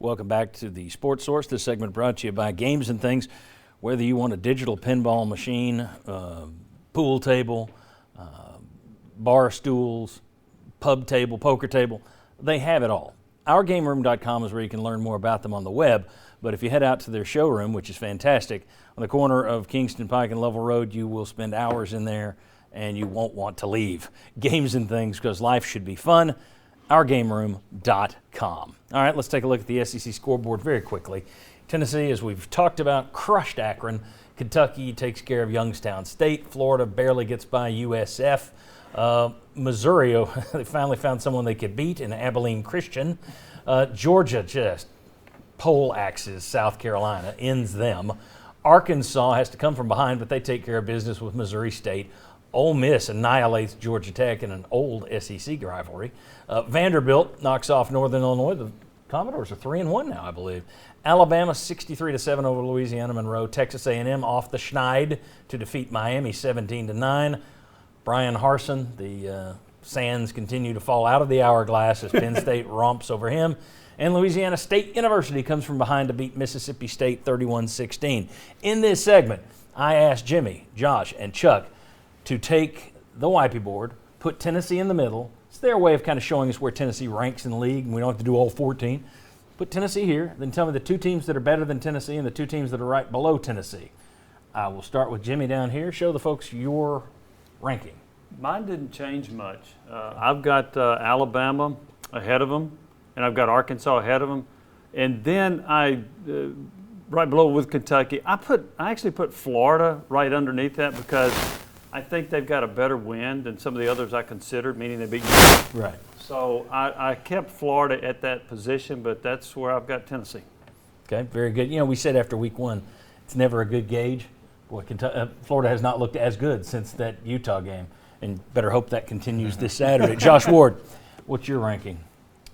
Welcome back to the Sports Source. This segment brought to you by Games and Things. Whether you want a digital pinball machine, pool table, bar stools, pub table, poker table, they have it all. OurGameRoom.com is where you can learn more about them on the web, but if you head out to their showroom, which is fantastic, on the corner of Kingston Pike and Level Road, you will spend hours in there and you won't want to leave. Games and Things, because life should be fun. OurGameRoom.com. All right, let's take a look at the SEC scoreboard very quickly. Tennessee, as we've talked about, crushed Akron. Kentucky takes care of Youngstown State. Florida barely gets by USF. Missouri, they finally found someone they could beat in Abilene Christian. Georgia just pole axes South Carolina, ends them. Arkansas has to come from behind, but they take care of business with Missouri State. Ole Miss annihilates Georgia Tech in an old SEC rivalry. Vanderbilt knocks off Northern Illinois. The Commodores are 3-1 now, I believe. Alabama 63-7 over Louisiana Monroe. Texas A&M off the schneid to defeat Miami 17-9. Brian Harsin, the sands continue to fall out of the hourglass as Penn State romps over him. And Louisiana State University comes from behind to beat Mississippi State 31-16. In this segment, I asked Jimmy, Josh, and Chuck to take the wipey board, put Tennessee in the middle. It's their way of kind of showing us where Tennessee ranks in the league, and we don't have to do all 14. Put Tennessee here, then tell me the two teams that are better than Tennessee and the two teams that are right below Tennessee. I will start with Jimmy down here. Show the folks your ranking. Mine didn't change much. I've got Alabama ahead of them, and I've got Arkansas ahead of them. And then right below with Kentucky, I actually put Florida right underneath that because I think they've got a better win than some of the others I considered, meaning they beat you. Right. So I kept Florida at that position, but that's where I've got Tennessee. Okay, very good. You know, we said after week one, it's never a good gauge. Boy, Florida has not looked as good since that Utah game, and better hope that continues this Saturday. Josh Ward, what's your ranking?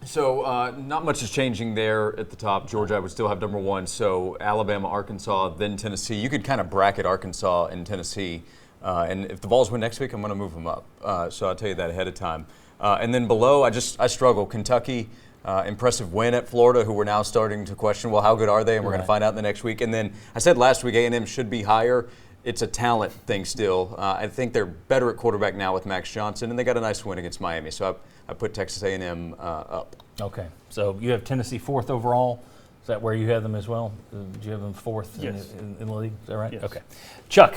So not much is changing there at the top. Georgia, I would still have number one. So Alabama, Arkansas, then Tennessee. You could kind of bracket Arkansas and Tennessee. And if the Vols win next week, I'm going to move them up. So I'll tell you that ahead of time. And then below, I struggle. Kentucky, impressive win at Florida, who we're now starting to question, well, how good are they? And we're going to find out in the next week. And then I said last week A&M should be higher. It's a talent thing still. I think they're better at quarterback now with Max Johnson, and they got a nice win against Miami. So I put Texas A&M up. Okay. So you have Tennessee fourth overall. Is that where you have them as well? Did you have them fourth in the league? Is that right? Yes. Okay. Chuck.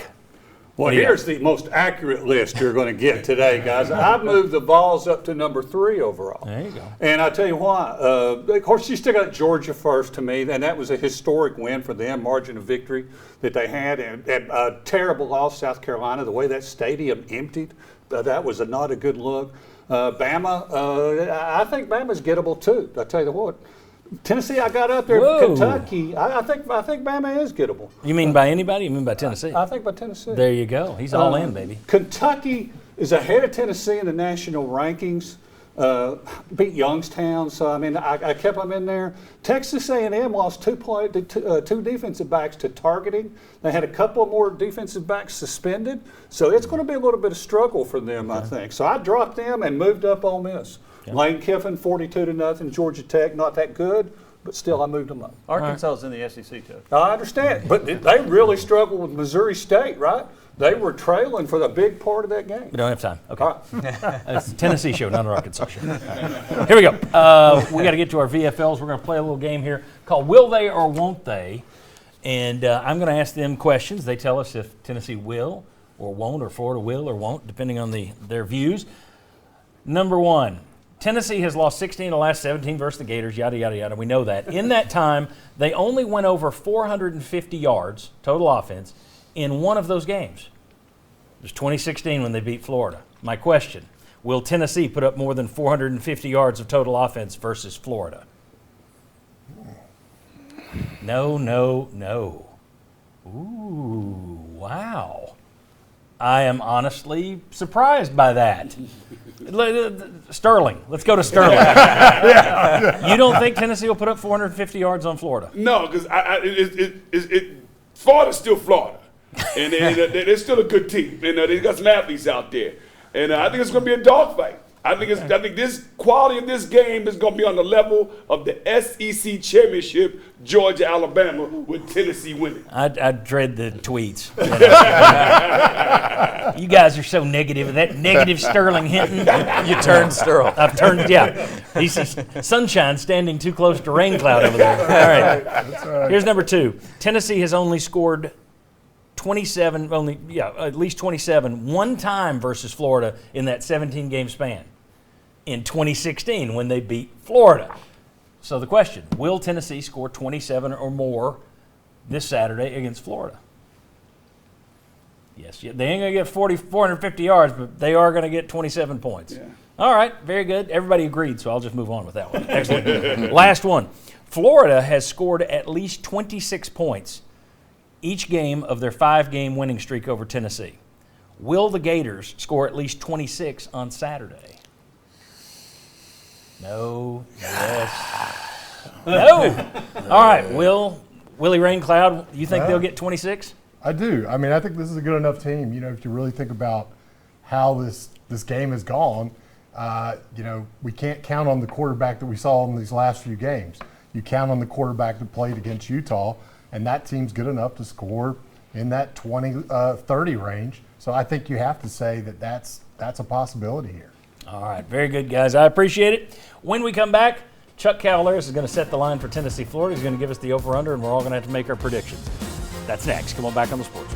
Well, here's the most accurate list you're going to get today, guys. I've moved the Vols up to number 3 overall. There you go. And I'll tell you why. Of course, you still got Georgia first to me, and that was a historic win for them, margin of victory that they had. And a terrible loss, South Carolina, the way that stadium emptied, that was not a good look. Bama, I think Bama's gettable too. I'll tell you what. Tennessee, I got up there. Whoa. Kentucky, I think Bama is gettable. You mean by anybody? You mean by Tennessee? I think by Tennessee. There you go. He's all in, baby. Kentucky is ahead of Tennessee in the national rankings. Beat Youngstown, so I mean I kept them in there. Texas A&M lost two defensive backs to targeting. They had a couple more defensive backs suspended, so it's going to be a little bit of struggle for them, I think. So I dropped them and moved up Ole Miss. Okay. Lane Kiffin, 42-0. Georgia Tech, not that good, but still I moved them up. Arkansas is in the SEC too. I understand, but they really struggled with Missouri State, right? They were trailing for the big part of that game. We don't have time. Okay. All right. It's a Tennessee show, not an Arkansas show. Right. Here we go. We got to get to our VFLs. We're going to play a little game here called Will They or Won't They? And I'm going to ask them questions. They tell us if Tennessee will or won't, or Florida will or won't, depending on their views. Number one, Tennessee has lost 16 of the last 17 versus the Gators, yada, yada, yada. We know that. In that time, they only went over 450 yards, total offense, in one of those games. It was 2016 when they beat Florida. My question, will Tennessee put up more than 450 yards of total offense versus Florida? No, no, no. Ooh, wow. I am honestly surprised by that. Sterling. Let's go to Sterling. You don't think Tennessee will put up 450 yards on Florida? No, because Florida's still Florida. And they're still a good team. And they got some athletes out there. And I think it's going to be a dogfight. I think this quality of this game is going to be on the level of the SEC championship, Georgia, Alabama, with Tennessee winning. I dread the tweets. You guys are so negative. That negative Sterling Hinton. You turned Sterling. I've turned, yeah. He's sunshine standing too close to rain cloud over there. All right. That's all right. Here's number 2. Tennessee has only scored 27, at least 27, one time versus Florida in that 17-game span. In 2016 when they beat Florida. So the question, will Tennessee score 27 or more this Saturday against Florida? Yes, they ain't going to get 450 yards, but they are going to get 27 points. Yeah. All right, very good. Everybody agreed, so I'll just move on with that one. Excellent. Last one. Florida has scored at least 26 points each game of their 5-game winning streak over Tennessee. Will the Gators score at least 26 on Saturday? No. Yes. No. All right. Willie Raincloud, you think they'll get 26? I do. I mean, I think this is a good enough team. You know, if you really think about how this game has gone, you know, we can't count on the quarterback that we saw in these last few games. You count on the quarterback that played against Utah, and that team's good enough to score in that 20-30 range. So I think you have to say that that's a possibility here. All right. Very good, guys. I appreciate it. When we come back, Chuck Cavaleris is going to set the line for Tennessee, Florida. He's going to give us the over-under, and we're all going to have to make our predictions. That's next. Come on back on the Sports.